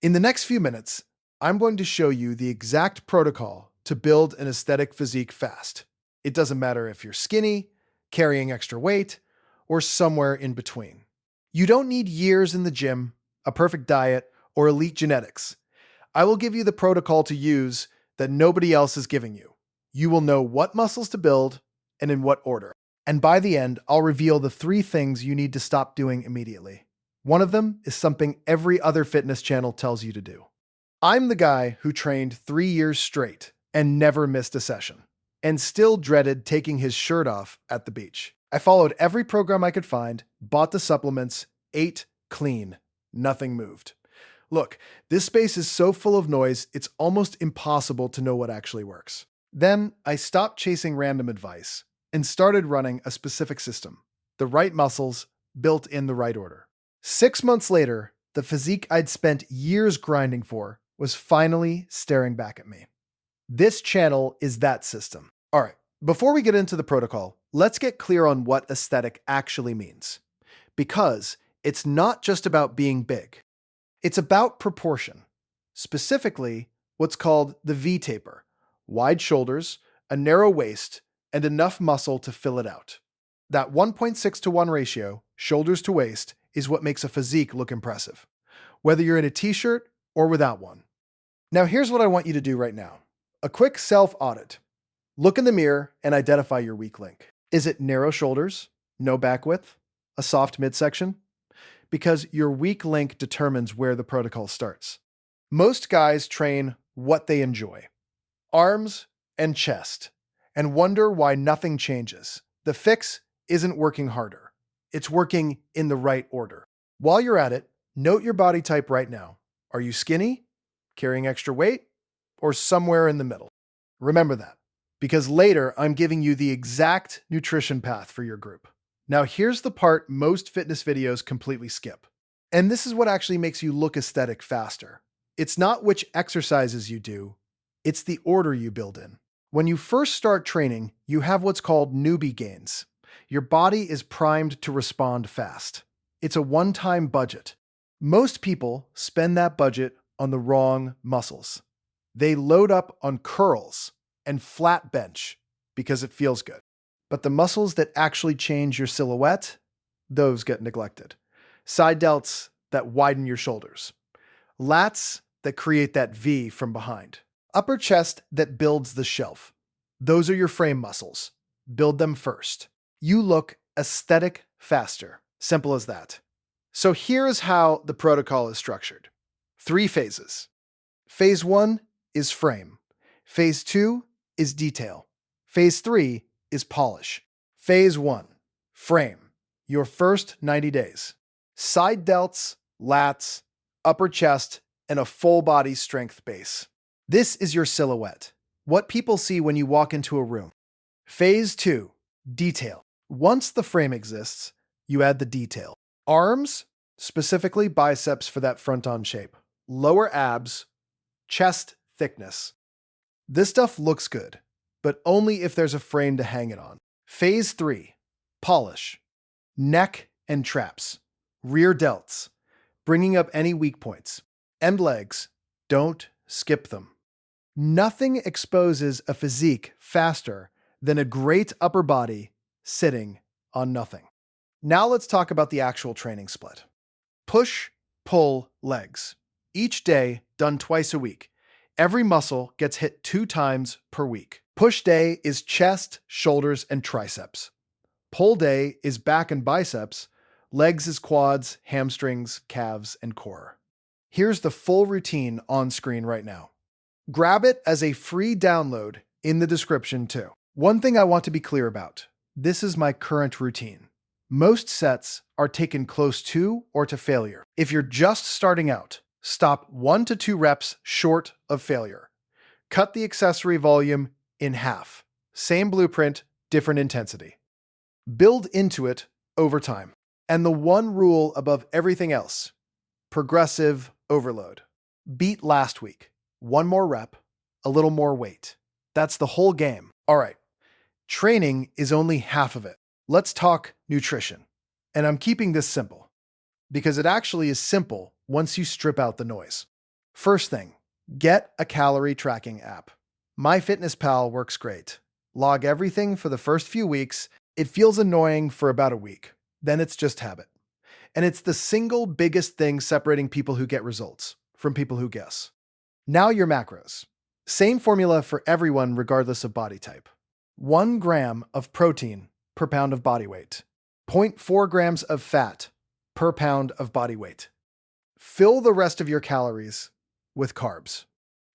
In the next few minutes, I'm going to show you the exact protocol to build an aesthetic physique fast. It doesn't matter if you're skinny, carrying extra weight, or somewhere in between. You don't need years in the gym, a perfect diet, or elite genetics. I will give you the protocol to use that nobody else is giving you. You will know what muscles to build and in what order. And by the end, I'll reveal the 3 things you need to stop doing immediately. One of them is something every other fitness channel tells you to do. I'm the guy who trained 3 years straight and never missed a session, and still dreaded taking his shirt off at the beach. I followed every program I could find, bought the supplements, ate clean. Nothing moved. Look, this space is so full of noise, it's almost impossible to know what actually works. Then I stopped chasing random advice and started running a specific system. The right muscles, built in the right order. 6 months later, the physique I'd spent years grinding for was finally staring back at me. This channel is that system. All right, before we get into the protocol, let's get clear on what aesthetic actually means. Because it's not just about being big. It's about proportion. Specifically, what's called the V-taper. Wide shoulders, a narrow waist, and enough muscle to fill it out. That 1.6-to-1 ratio, shoulders to waist, is what makes a physique look impressive, whether you're in a t-shirt or without one. Now here's what I want you to do right now. A quick self-audit. Look in the mirror and identify your weak link. Is it narrow shoulders, no back width, a soft midsection? Because your weak link determines where the protocol starts. Most guys train what they enjoy, arms and chest, and wonder why nothing changes. The fix isn't working harder. It's working in the right order. While you're at it, note your body type right now. Are you skinny, carrying extra weight, or somewhere in the middle? Remember that, because later I'm giving you the exact nutrition path for your group. Now here's the part most fitness videos completely skip. And this is what actually makes you look aesthetic faster. It's not which exercises you do, it's the order you build in. When you first start training, you have what's called newbie gains. Your body is primed to respond fast. It's a one-time budget. Most people spend that budget on the wrong muscles. They load up on curls and flat bench because it feels good. But the muscles that actually change your silhouette, those get neglected. Side delts that widen your shoulders. Lats that create that V from behind. Upper chest that builds the shelf. Those are your frame muscles. Build them first. You look aesthetic faster. Simple as that. So here is how the protocol is structured. 3 phases. Phase 1 is frame. Phase 2 is detail. Phase 3 is polish. Phase 1, frame. Your first 90 days. Side delts, lats, upper chest, and a full body strength base. This is your silhouette. What people see when you walk into a room. Phase 2, detail. Once the frame exists, you add the detail. Arms, specifically biceps for that front-on shape. Lower abs, chest thickness. This stuff looks good, but only if there's a frame to hang it on. Phase 3, polish. Neck and traps. Rear delts, bringing up any weak points. And legs, don't skip them. Nothing exposes a physique faster than a great upper body sitting on nothing. Now let's talk about the actual training split. Push, pull, legs. Each day, done twice a week. Every muscle gets hit 2 times per week. Push day is chest, shoulders, and triceps. Pull day is back and biceps. Legs is quads, hamstrings, calves, and core. Here's the full routine on screen right now. Grab it as a free download in the description too. One thing I want to be clear about. This is my current routine. Most sets are taken close to or to failure. If you're just starting out, stop 1 to 2 reps short of failure. Cut the accessory volume in half. Same blueprint, different intensity. Build into it over time. And the one rule above everything else, progressive overload. Beat last week. 1 more rep, a little more weight. That's the whole game. All right, training is only half of it. Let's talk nutrition. And I'm keeping this simple, because it actually is simple once you strip out the noise. First thing, get a calorie tracking app. MyFitnessPal works great. Log everything for the first few weeks. It feels annoying for about a week. Then it's just habit. And it's the single biggest thing separating people who get results from people who guess. Now your macros. Same formula for everyone regardless of body type. 1 gram of protein per pound of body weight. zero point 0.4 grams of fat per pound of body weight. Fill the rest of your calories with carbs.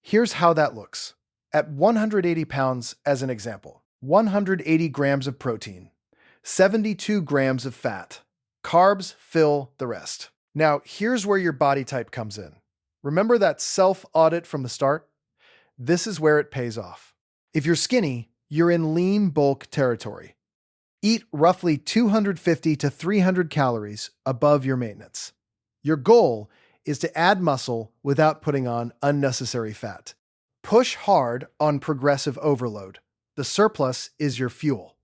Here's how that looks. At 180 pounds, as an example, 180 grams of protein, 72 grams of fat. Carbs fill the rest. Now, here's where your body type comes in. Remember that self-audit from the start? This is where it pays off. If you're skinny, you're in lean bulk territory. Eat roughly 250 to 300 calories above your maintenance. Your goal is to add muscle without putting on unnecessary fat. Push hard on progressive overload. The surplus is your fuel.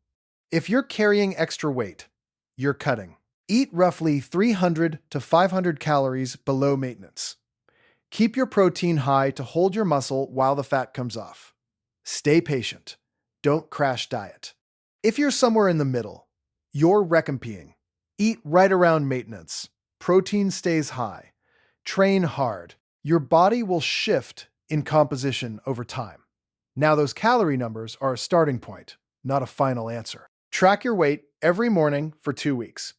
If you're carrying extra weight, you're cutting. Eat roughly 300 to 500 calories below maintenance. Keep your protein high to hold your muscle while the fat comes off. Stay patient. Don't crash diet. If you're somewhere in the middle, you're recompeting. Eat right around maintenance. Protein stays high. Train hard. Your body will shift in composition over time. Now those calorie numbers are a starting point, not a final answer. Track your weight every morning for 2 weeks.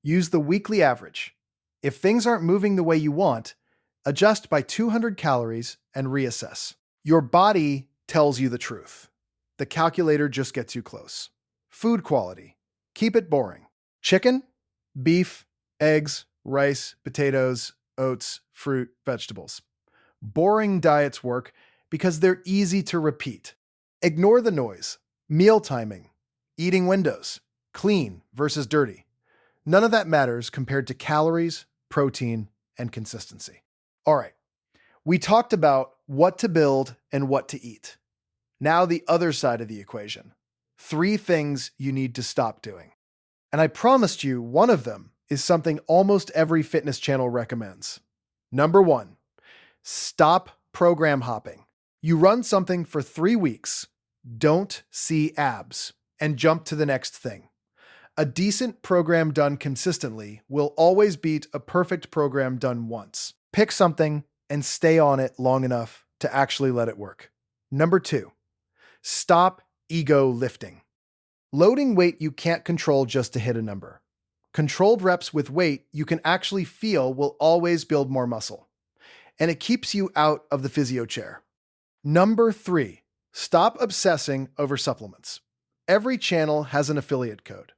Use the weekly average. If things aren't moving the way you want, adjust by 200 calories and reassess. Your body tells you the truth. The calculator just gets you close. Food quality. Keep it boring. Chicken, beef, eggs, rice, potatoes, oats, fruit, vegetables. Boring diets work because they're easy to repeat. Ignore the noise. Meal timing. Eating windows. Clean versus dirty. None of that matters compared to calories, protein, and consistency. All right, we talked about what to build and what to eat. Now the other side of the equation. 3 things you need to stop doing. And I promised you one of them is something almost every fitness channel recommends. Number 1, stop program hopping. You run something for 3 weeks, don't see abs, and jump to the next thing. A decent program done consistently will always beat a perfect program done once. Pick something and stay on it long enough to actually let it work. Number 2, stop ego lifting. Loading weight you can't control just to hit a number. Controlled reps with weight you can actually feel will always build more muscle. And it keeps you out of the physio chair. Number 3, stop obsessing over supplements. Every channel has an affiliate code.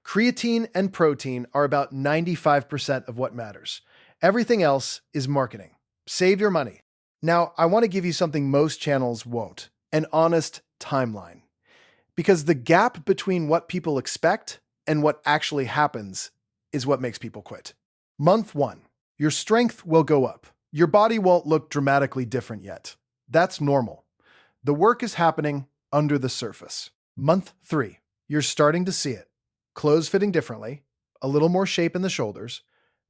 Creatine and protein are about 95% of what matters. Everything else is marketing. Save your money. Now, I want to give you something most channels won't, an honest timeline. Because the gap between what people expect and what actually happens is what makes people quit. Month 1, your strength will go up. Your body won't look dramatically different yet. That's normal. The work is happening under the surface. Month 3, you're starting to see it. Clothes fitting differently, a little more shape in the shoulders,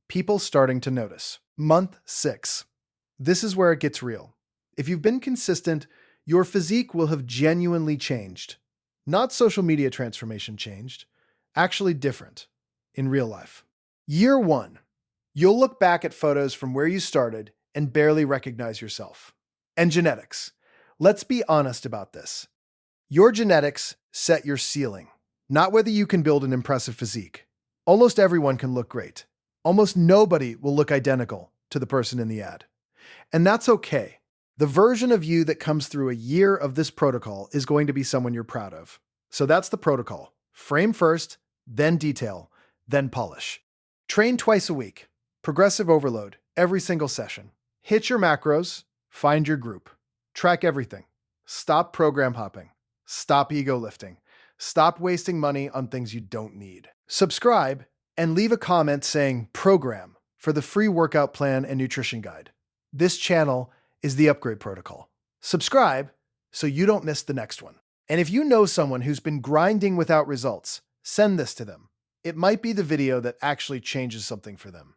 people starting to notice. Month 6, this is where it gets real. If you've been consistent, your physique will have genuinely changed. Not social media transformation changed, actually different in real life. Year 1, you'll look back at photos from where you started and barely recognize yourself. And genetics. Let's be honest about this. Your genetics set your ceiling, not whether you can build an impressive physique. Almost everyone can look great. Almost nobody will look identical to the person in the ad. And that's okay. The version of you that comes through a year of this protocol is going to be someone you're proud of. So that's the protocol. Frame first, then detail, then polish. Train twice a week. Progressive overload, every single session. Hit your macros, find your group. Track everything. Stop program hopping. Stop ego lifting. Stop wasting money on things you don't need. Subscribe and leave a comment saying program for the free workout plan and nutrition guide. This channel is the Upgrade Protocol. Subscribe so you don't miss the next one. And if you know someone who's been grinding without results, send this to them. It might be the video that actually changes something for them.